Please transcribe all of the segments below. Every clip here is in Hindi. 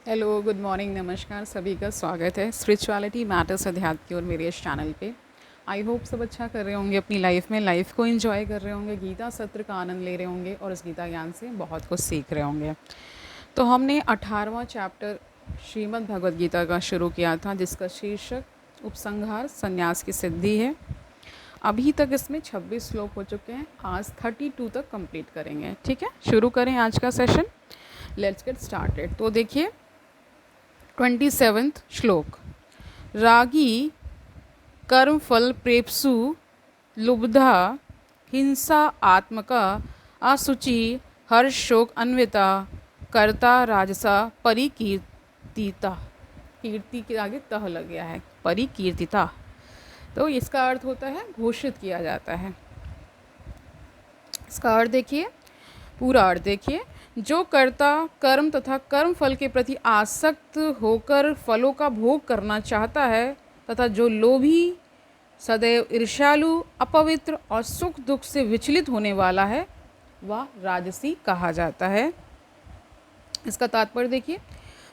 हेलो, गुड मॉर्निंग, नमस्कार। सभी का स्वागत है स्पिरिचुअलिटी मैटर्स अध्यात्म की और मेरे इस चैनल पे। आई होप सब अच्छा कर रहे होंगे अपनी लाइफ में, लाइफ को एंजॉय कर रहे होंगे, गीता सत्र का आनंद ले रहे होंगे और इस गीता ज्ञान से बहुत कुछ सीख रहे होंगे। तो हमने 18वां चैप्टर श्रीमद् भगवद गीता का शुरू किया था, जिसका शीर्षक उपसंहार संन्यास की सिद्धि है। अभी तक इसमें 26 श्लोक हो चुके हैं। आज 32 तक कंप्लीट करेंगे। ठीक है, शुरू करें आज का सेशन। Let's get started. तो देखिए 27वां श्लोक। रागी कर्मफल प्रेप्सु लुब्धा हिंसा आत्मका असुचि हर्षोक अन्विता कर्ता राजसा परिकीर्तिता। कीर्ति के आगे तह लग गया है, परिकीर्तिता। तो इसका अर्थ होता है घोषित किया जाता है। इसका अर्थ देखिए, पूरा अर्थ देखिए। जो कर्ता कर्म तथा कर्म फल के प्रति आसक्त होकर फलों का भोग करना चाहता है तथा जो लोभी, सदैव ईर्ष्यालु, अपवित्र और सुख दुख से विचलित होने वाला है, वह राजसी कहा जाता है। इसका तात्पर्य देखिए,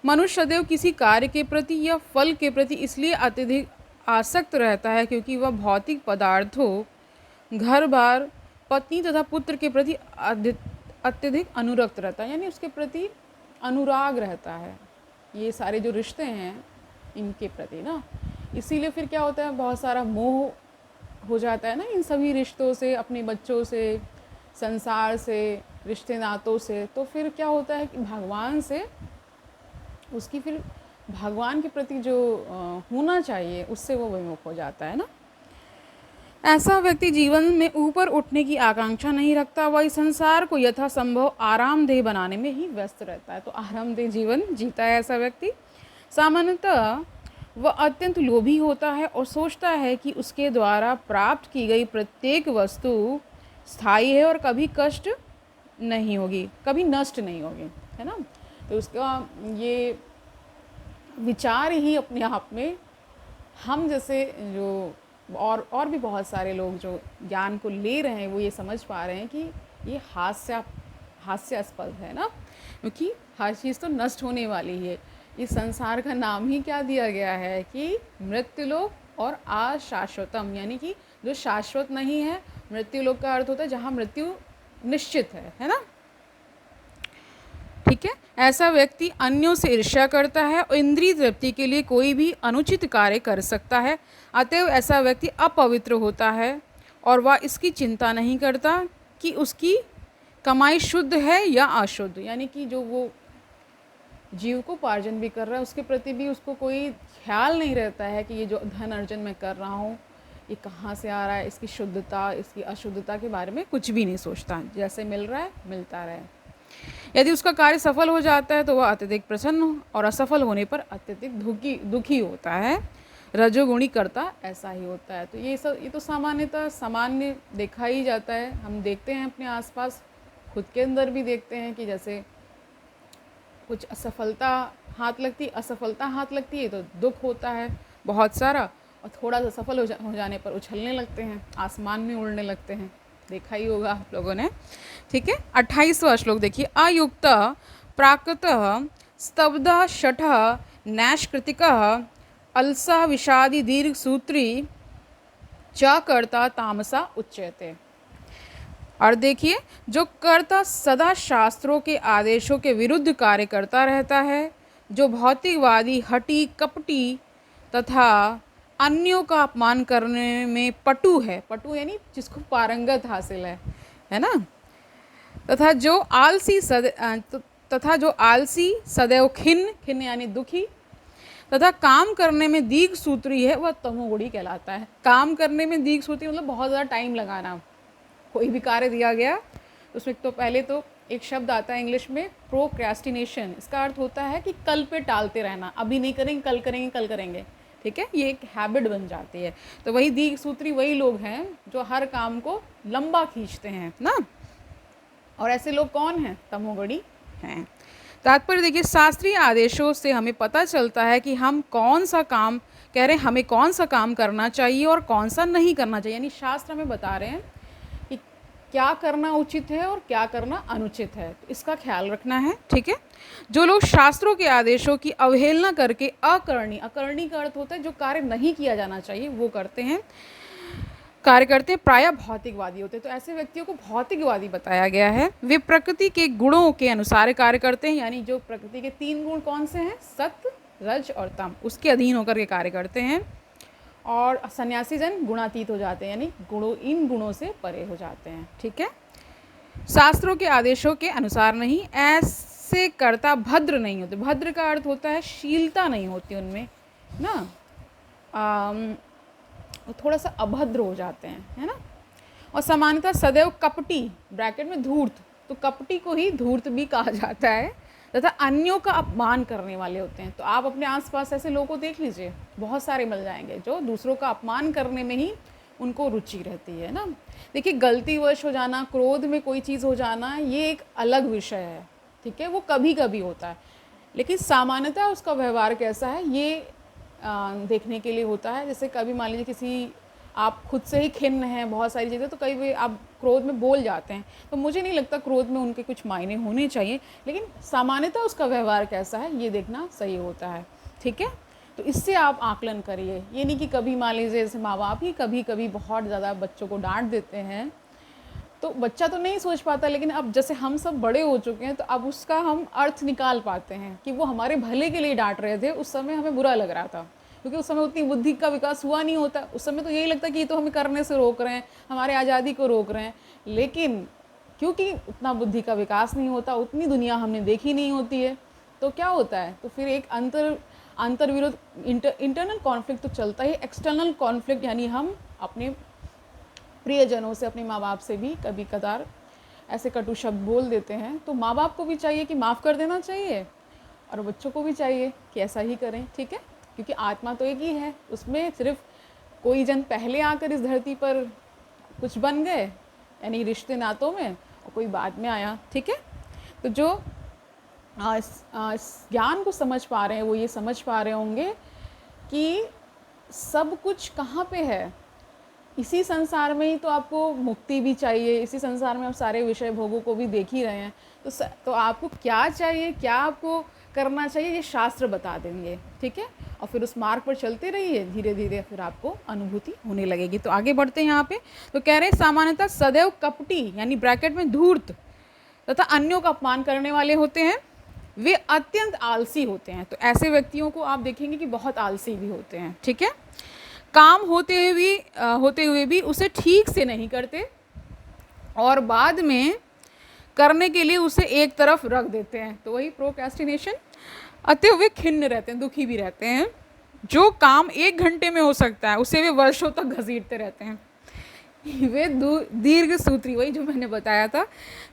मनुष्य सदैव किसी कार्य के प्रति या फल के प्रति इसलिए अत्यधिक आसक्त रहता है क्योंकि वह भौतिक पदार्थों, घर बार, पत्नी तथा पुत्र के प्रति अत्यधिक अनुरक्त रहता है, यानी उसके प्रति अनुराग रहता है। ये सारे जो रिश्ते हैं इनके प्रति ना, इसीलिए फिर क्या होता है, बहुत सारा मोह हो जाता है ना इन सभी रिश्तों से, अपने बच्चों से, संसार से, रिश्ते नातों से। तो फिर क्या होता है कि भगवान से उसकी फिर भगवान के प्रति जो होना चाहिए उससे वो विमुख हो जाता है ना। ऐसा व्यक्ति जीवन में ऊपर उठने की आकांक्षा नहीं रखता, वह इस संसार को यथासंभव आरामदेह बनाने में ही व्यस्त रहता है। तो आरामदेह जीवन जीता है ऐसा व्यक्ति। सामान्यतः वह अत्यंत लोभी होता है और सोचता है कि उसके द्वारा प्राप्त की गई प्रत्येक वस्तु स्थायी है और कभी कष्ट नहीं होगी, कभी नष्ट नहीं होगी, है ना। तो उसका ये विचार ही अपने आप में, हम जैसे जो और भी बहुत सारे लोग जो ज्ञान को ले रहे हैं वो ये समझ पा रहे हैं कि ये हास्यास्पद है ना, क्योंकि हर चीज़ तो नष्ट होने वाली है। इस संसार का नाम ही क्या दिया गया है कि मृत्युलोक और अशाश्वतम, यानी कि जो शाश्वत नहीं है। मृत्युलोक का अर्थ होता है जहाँ मृत्यु निश्चित है ना। ठीक है, ऐसा व्यक्ति अन्यों से ईर्ष्या करता है और इंद्रिय तृप्ति के लिए कोई भी अनुचित कार्य कर सकता है। अतएव ऐसा व्यक्ति अपवित्र होता है और वह इसकी चिंता नहीं करता कि उसकी कमाई शुद्ध है या अशुद्ध, यानी कि जो वो जीव को उपार्जन भी कर रहा है उसके प्रति भी उसको कोई ख्याल नहीं रहता है कि ये जो धन अर्जन मैं कर रहा हूँ ये कहाँ से आ रहा है, इसकी शुद्धता, इसकी अशुद्धता के बारे में कुछ भी नहीं सोचता। जैसे मिल रहा है मिलता रहे। यदि उसका कार्य सफल हो जाता है तो वह अत्यधिक प्रसन्न और असफल होने पर अत्यधिक दुखी होता है। रजोगुणी करता ऐसा ही होता है। तो ये तो सामान्यतः सामान्य देखा ही जाता है। हम देखते हैं अपने आसपास, खुद के अंदर भी देखते हैं कि जैसे कुछ असफलता हाथ लगती है तो दुख होता है बहुत सारा, और थोड़ा सा सफल हो जाने पर उछलने लगते हैं, आसमान में उड़ने लगते हैं। देखा ही होगा आप लोगों ने। ठीक है, 28वां श्लोक देखिए। अयुक्त प्राकृतः स्तब्ध शठ नैष्कृतिकः अलसा विषादी दीर्घ सूत्री च कर्ता तामसा उच्यते। और देखिए, जो कर्ता सदा शास्त्रों के आदेशों के विरुद्ध कार्य करता रहता है, जो भौतिकवादी, हठी, कपटी तथा अन्यों का अपमान करने में पटु है, पटु यानी जिसको पारंगत हासिल है ना, तथा जो आलसी सदैव खिन्न यानी दुखी तथा काम करने में दीर्घ सूत्री है, वह तमोगुणी कहलाता है। काम करने में दीर्घ सूत्री मतलब बहुत ज़्यादा टाइम लगाना। कोई भी कार्य दिया गया उसमें तो पहले तो एक शब्द आता है इंग्लिश में, प्रोक्रेस्टिनेशन। इसका अर्थ होता है कि कल पे टालते रहना, अभी नहीं करेंगे, कल करेंगे। ठीक है, ये एक हैबिट बन जाती है। तो वही दीर्घ सूत्री वही लोग हैं जो हर काम को लंबा खींचते हैं ना। और ऐसे लोग कौन हैं? तमोगुणी हैं। तात्पर्य देखिए, शास्त्रीय आदेशों से हमें पता चलता है कि हम कौन सा काम कह रहे हैं, हमें कौन सा काम करना चाहिए और कौन सा नहीं करना चाहिए। यानी शास्त्र हमें बता रहे हैं कि क्या करना उचित है और क्या करना अनुचित है, तो इसका ख्याल रखना है। ठीक है। जो लोग शास्त्रों के आदेशों की अवहेलना करके अकरणी, अकरणी का अर्थ होता है जो कार्य नहीं किया जाना चाहिए वो कार्य करते हैं, प्रायः भौतिकवादी होते हैं। तो ऐसे व्यक्तियों को भौतिकवादी बताया गया है। वे प्रकृति के गुणों के अनुसार कार्य करते हैं, यानी जो प्रकृति के 3 गुण कौन से हैं, सत्व, रज और तम, उसके अधीन होकर के कार्य करते हैं। और सन्यासी जन गुणातीत हो जाते हैं, यानी इन गुणों से परे हो जाते हैं। ठीक है। शास्त्रों के आदेशों के अनुसार नहीं, ऐसे कर्ता भद्र नहीं होते। भद्र का अर्थ होता है शीलता नहीं होती उनमें ना, वो थोड़ा सा अभद्र हो जाते हैं, है ना। और सामान्यतः सदैव कपटी, ब्रैकेट में धूर्त, तो कपटी को ही धूर्त भी कहा जाता है, तथा अन्यों का अपमान करने वाले होते हैं। तो आप अपने आसपास ऐसे लोगों को देख लीजिए, बहुत सारे मिल जाएंगे जो दूसरों का अपमान करने में ही उनको रुचि रहती है ना। देखिए, गलतीवश हो जाना, क्रोध में कोई चीज़ हो जाना, ये एक अलग विषय है। ठीक है, वो कभी कभी होता है, लेकिन सामान्यतः उसका व्यवहार कैसा है ये देखने के लिए होता है। जैसे कभी मान लीजिए आप खुद से ही खिन्न हैं बहुत सारी चीज़ें, तो कई बार आप क्रोध में बोल जाते हैं, तो मुझे नहीं लगता क्रोध में उनके कुछ मायने होने चाहिए, लेकिन सामान्यतः उसका व्यवहार कैसा है ये देखना सही होता है। ठीक है, तो इससे आप आकलन करिए। ये नहीं कि कभी मान लीजिए जैसे माँ बाप ही कभी कभी बहुत ज़्यादा बच्चों को डांट देते हैं, तो बच्चा तो नहीं सोच पाता, लेकिन अब जैसे हम सब बड़े हो चुके हैं तो अब उसका हम अर्थ निकाल पाते हैं कि वो हमारे भले के लिए डांट रहे थे। उस समय हमें बुरा लग रहा था, क्योंकि उस समय उतनी बुद्धि का विकास हुआ नहीं होता। उस समय तो यही लगता कि ये तो हमें करने से रोक रहे हैं, हमारे आज़ादी को रोक रहे हैं। लेकिन क्योंकि उतना बुद्धि का विकास नहीं होता, उतनी दुनिया हमने देखी नहीं होती है, तो क्या होता है, तो फिर एक अंतर विरोध, इंटरनल कॉन्फ्लिक्ट तो चलता ही। एक्सटर्नल कॉन्फ्लिक्ट यानी हम अपने प्रियजनों से, अपने माँ बाप से भी कभी कदार ऐसे कटु शब्द बोल देते हैं। तो माँ बाप को भी चाहिए कि माफ़ कर देना चाहिए, और बच्चों को भी चाहिए कि ऐसा ही करें। ठीक है, क्योंकि आत्मा तो एक ही है, उसमें सिर्फ कोई जन पहले आकर इस धरती पर कुछ बन गए, यानी रिश्ते नातों में, और कोई बाद में आया। ठीक है, तो जो ज्ञान को समझ पा रहे हैं वो ये समझ पा रहे होंगे कि सब कुछ कहाँ पे है, इसी संसार में ही तो आपको मुक्ति भी चाहिए। इसी संसार में आप सारे विषय भोगों को भी देख ही रहे हैं, तो आपको क्या चाहिए, क्या आपको करना चाहिए, ये शास्त्र बता देंगे। ठीक है, और फिर उस मार्ग पर चलते रहिए, धीरे धीरे फिर आपको अनुभूति होने लगेगी। तो आगे बढ़ते हैं यहाँ पे, तो कह रहे हैं सामान्यतः सदैव कपटी, यानी ब्रैकेट में धूर्त तथा अन्यों का अपमान करने वाले होते हैं। वे अत्यंत आलसी होते हैं। तो ऐसे व्यक्तियों को आप देखेंगे कि बहुत आलसी भी होते हैं। ठीक है, काम होते हुए भी उसे ठीक से नहीं करते, और बाद में करने के लिए उसे एक तरफ रख देते हैं, तो वही प्रोक्रेस्टिनेशन। अतः वे खिन्न रहते हैं, दुखी भी रहते हैं। जो काम 1 घंटे में हो सकता है उसे वे वर्षों तक घसीटते रहते हैं। वे दीर्घ सूत्री, वही जो मैंने बताया था,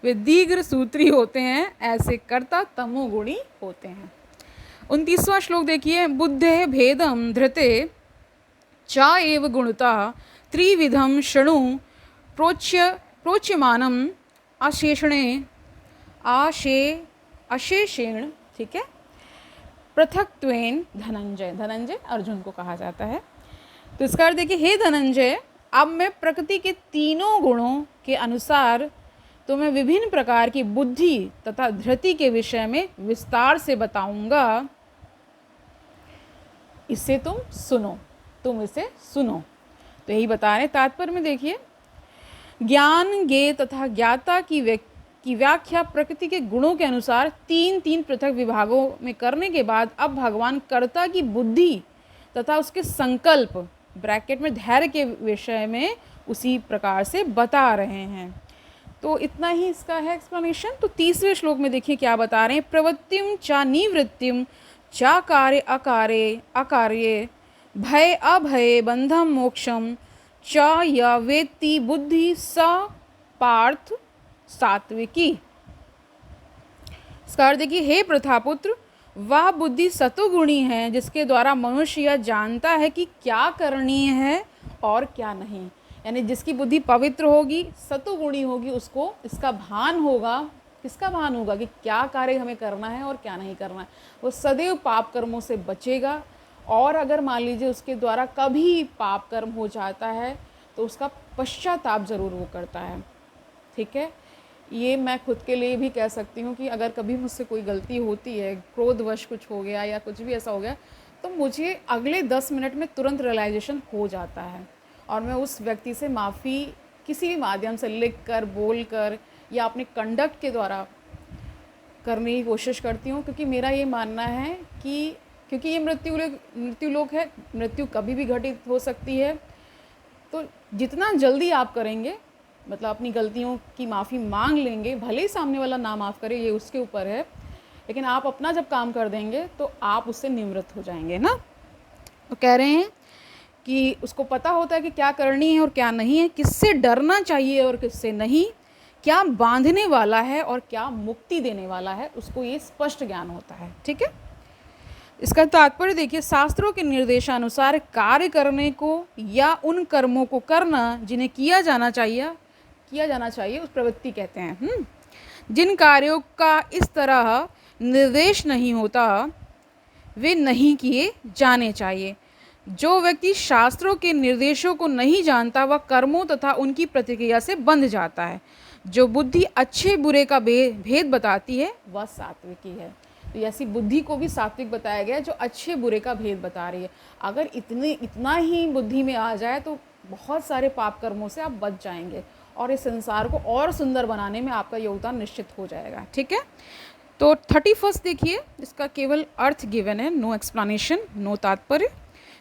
वे दीर्घ सूत्री होते हैं। ऐसे कर्ता तमोगुणी होते हैं। 29वां श्लोक देखिए, बुद्धे भेदम धृते चा एव गुणता त्रिविधम शृणु प्रोच्यमानम अशेषेण। ठीक है, पृथक्त्वेन धनंजय, धनंजय अर्जुन को कहा जाता है। तो इसका अर्थ देखिए, हे धनंजय, अब मैं प्रकृति के 3 गुणों के अनुसार तुम्हें विभिन्न प्रकार की बुद्धि तथा धृति के विषय में विस्तार से बताऊंगा। इसे तुम इसे सुनो। तो यही बता रहे तात्पर्य में देखिए, ज्ञान ज्ञेय तथा ज्ञाता की व्याख्या प्रकृति के गुणों के अनुसार 3 पृथक विभागों में करने के बाद अब भगवान कर्ता की बुद्धि तथा उसके संकल्प, ब्रैकेट में धैर्य के विषय में उसी प्रकार से बता रहे हैं। तो इतना ही इसका है एक्सप्लेनेशन। तो 30वें श्लोक में देखिए क्या बता रहे हैं, प्रवृत्तिम चा निवृत्तिम चा कार्य अकार्ये भय अभये बंधम मोक्षम च या वेत्ति बुद्धि स पार्थ सात्विकी। इसका अर्थ देखिए, हे प्रथापुत्र, वह बुद्धि सतोगुणी है जिसके द्वारा मनुष्य यह जानता है कि क्या करणीय है और क्या नहीं। यानी जिसकी बुद्धि पवित्र होगी, सतोगुणी होगी, उसको इसका भान होगा। किसका भान होगा कि क्या कार्य हमें करना है और क्या नहीं करना है। वो सदैव पाप कर्मों से बचेगा, और अगर मान लीजिए उसके द्वारा कभी पाप कर्म हो जाता है तो उसका पश्चाताप जरूर वो करता है। ठीक है। ये मैं खुद के लिए भी कह सकती हूँ कि अगर कभी मुझसे कोई गलती होती है, क्रोधवश कुछ हो गया या कुछ भी ऐसा हो गया, तो मुझे अगले 10 मिनट में तुरंत रियलाइजेशन हो जाता है और मैं उस व्यक्ति से माफ़ी किसी भी माध्यम से लिख कर, बोल कर या अपने कंडक्ट के द्वारा करने की कोशिश करती हूँ, क्योंकि मेरा ये मानना है कि क्योंकि ये मृत्युलोक है, मृत्यु कभी भी घटित हो सकती है। तो जितना जल्दी आप करेंगे, मतलब अपनी गलतियों की माफ़ी मांग लेंगे, भले ही सामने वाला ना माफ़ करे, ये उसके ऊपर है, लेकिन आप अपना जब काम कर देंगे तो आप उससे निवृत्त हो जाएंगे ना। तो कह रहे हैं कि उसको पता होता है कि क्या करनी है और क्या नहीं है, किससे डरना चाहिए और किससे नहीं, क्या बांधने वाला है और क्या मुक्ति देने वाला है, उसको ये स्पष्ट ज्ञान होता है। ठीक है। इसका तात्पर्य देखिए, शास्त्रों के निर्देशानुसार कार्य करने को या उन कर्मों को करना जिन्हें किया जाना चाहिए उस प्रवृत्ति कहते हैं। जिन कार्यों का इस तरह निर्देश नहीं होता वे नहीं किए जाने चाहिए। जो व्यक्ति शास्त्रों के निर्देशों को नहीं जानता वह कर्मों तथा उनकी प्रतिक्रिया से बंध जाता है। जो बुद्धि अच्छे बुरे का भेद बताती है वह सात्विकी है। तो ऐसी बुद्धि को भी सात्विक बताया गया है, जो अच्छे बुरे का भेद बता रही है। अगर इतना ही बुद्धि में आ जाए तो बहुत सारे पाप कर्मों से आप बच जाएंगे और इस संसार को और सुंदर बनाने में आपका योगदान निश्चित हो जाएगा। ठीक है। तो 31 देखिए, इसका केवल अर्थ गिवन है, नो एक्सप्लेनेशन, नो तात्पर्य।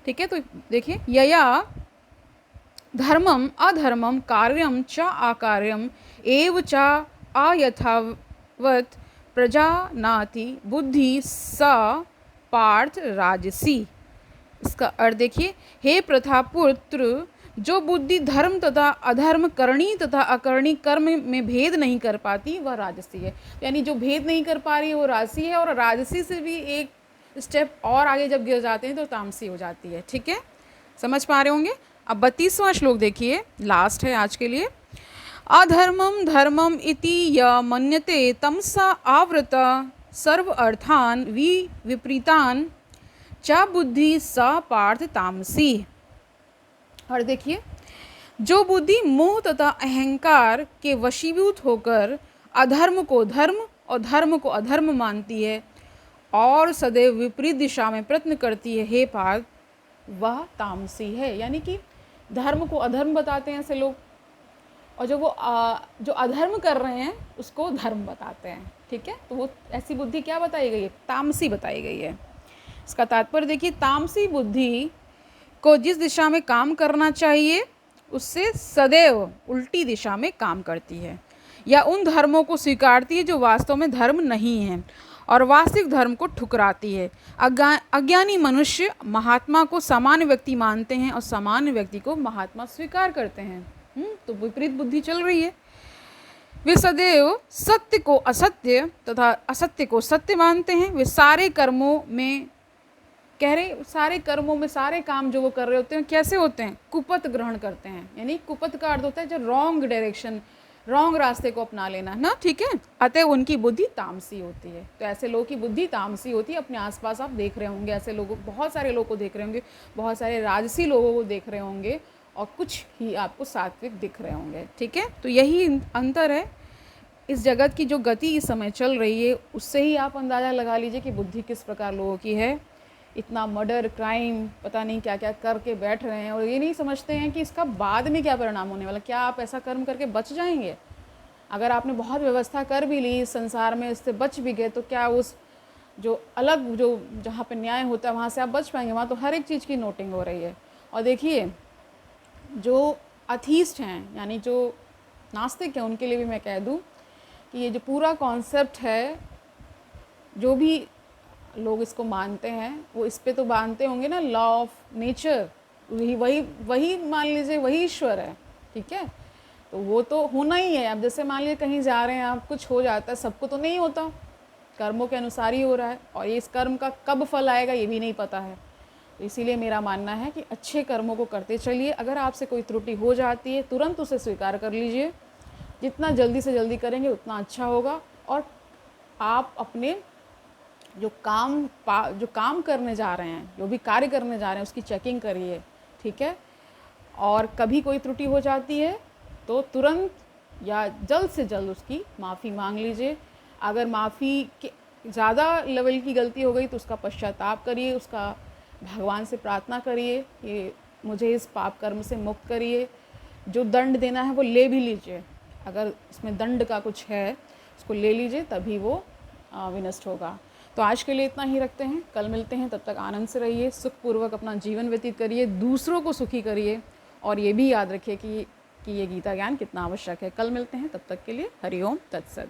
ठीक है। तो देखिए, यया धर्मम अधर्मम कार्यम च अकार्यम एव च अयथावत प्रजानाति बुद्धि सा पार्थ राजसी। इसका अर्थ देखिए, हे प्रथापुत्र, जो बुद्धि धर्म तथा अधर्म, करणी तथा अकरणी कर्म में भेद नहीं कर पाती वह राजसी है। यानी जो भेद नहीं कर पा रही है वो राजसी है, और राजसी से भी एक स्टेप और आगे जब गिर जाते हैं तो तामसी हो जाती है। ठीक है, समझ पा रहे होंगे। अब 32वां श्लोक देखिए, लास्ट है आज के लिए। अधर्मम धर्मम इति य मन्यते तमसा आवृत सर्व अर्थान विपरीतान च बुद्धि स पार्थ तामसी। और देखिए, जो बुद्धि मोह तथा अहंकार के वशीभूत होकर अधर्म को धर्म और धर्म को अधर्म मानती है और सदैव विपरीत दिशा में प्रयत्न करती है, हे पार्थ, वह तामसी है। यानी कि धर्म को अधर्म बताते हैं ऐसे लोग, और जो अधर्म कर रहे हैं उसको धर्म बताते हैं। ठीक है। तो वो ऐसी बुद्धि क्या बताई गई है? तामसी बताई गई है। इसका तात्पर्य देखिए, तामसी बुद्धि को जिस दिशा में काम करना चाहिए उससे सदैव उल्टी दिशा में काम करती है, या उन धर्मों को स्वीकारती है जो वास्तव में धर्म नहीं है और वास्तविक धर्म को ठुकराती है। अज्ञानी मनुष्य महात्मा को सामान्य व्यक्ति मानते हैं और सामान्य व्यक्ति को महात्मा स्वीकार करते हैं। तो विपरीत बुद्धि चल रही है। वे सदैव सत्य को असत्य तथा असत्य को सत्य मानते हैं। वे सारे कर्मों में सारे काम जो वो कर रहे होते हैं कैसे होते हैं? कुपथ ग्रहण करते हैं। यानी कुपथ का अर्थ होता है जो रॉन्ग डायरेक्शन, रॉन्ग रास्ते को अपना लेना ना। ठीक है। अतः उनकी बुद्धि तामसी होती है। तो ऐसे लोगों की बुद्धि तामसी होती है। अपने आसपास आप देख रहे होंगे ऐसे लोगों, बहुत सारे लोगों को देख रहे होंगे, बहुत सारे राजसी लोगों को देख रहे होंगे, और कुछ ही आपको सात्विक दिख रहे होंगे। ठीक है। तो यही अंतर है। इस जगत की जो गति इस समय चल रही है उससे ही आप अंदाज़ा लगा लीजिए कि बुद्धि किस प्रकार लोगों की है। इतना मर्डर, क्राइम, पता नहीं क्या क्या करके बैठ रहे हैं और ये नहीं समझते हैं कि इसका बाद में क्या परिणाम होने वाला। क्या आप ऐसा कर्म करके बच जाएंगे? अगर आपने बहुत व्यवस्था कर भी ली इस संसार में, इससे बच भी गए, तो क्या उस जो जहाँ पे न्याय होता है वहाँ से आप बच पाएंगे? वहाँ तो हर एक चीज़ की नोटिंग हो रही है। और देखिए, जो अथीस्ट हैं यानी जो नास्तिक हैं उनके लिए भी मैं कह दूं कि ये जो पूरा कॉन्सेप्ट है, जो भी लोग इसको मानते हैं वो इस पे तो मानते होंगे ना, लॉ ऑफ नेचर, वही मान लीजिए वही ईश्वर है। ठीक है। तो वो तो होना ही है। अब जैसे मान लीजिए कहीं जा रहे हैं आप, कुछ हो जाता है, सबको तो नहीं होता, कर्मों के अनुसार ही हो रहा है, और ये इस कर्म का कब फल आएगा ये भी नहीं पता है। तो इसीलिए मेरा मानना है कि अच्छे कर्मों को करते चलिए। अगर आपसे कोई त्रुटि हो जाती है तुरंत उसे स्वीकार कर लीजिए। जितना जल्दी से जल्दी करेंगे उतना अच्छा होगा। और आप अपने जो काम करने जा रहे हैं, जो भी कार्य करने जा रहे हैं, उसकी चेकिंग करिए। ठीक है। और कभी कोई त्रुटि हो जाती है तो तुरंत या जल्द से जल्द उसकी माफ़ी मांग लीजिए। अगर माफ़ी के ज़्यादा लेवल की गलती हो गई तो उसका पश्चाताप करिए, उसका भगवान से प्रार्थना करिए कि मुझे इस पाप कर्म से मुक्त करिए। जो दंड देना है वो ले भी लीजिए, अगर इसमें दंड का कुछ है उसको ले लीजिए, तभी वो विनष्ट होगा। तो आज के लिए इतना ही रखते हैं, कल मिलते हैं। तब तक आनंद से रहिए, सुखपूर्वक अपना जीवन व्यतीत करिए, दूसरों को सुखी करिए, और ये भी याद रखिए कि ये गीता ज्ञान कितना आवश्यक है। कल मिलते हैं, तब तक के लिए हरि ओम तत्सत।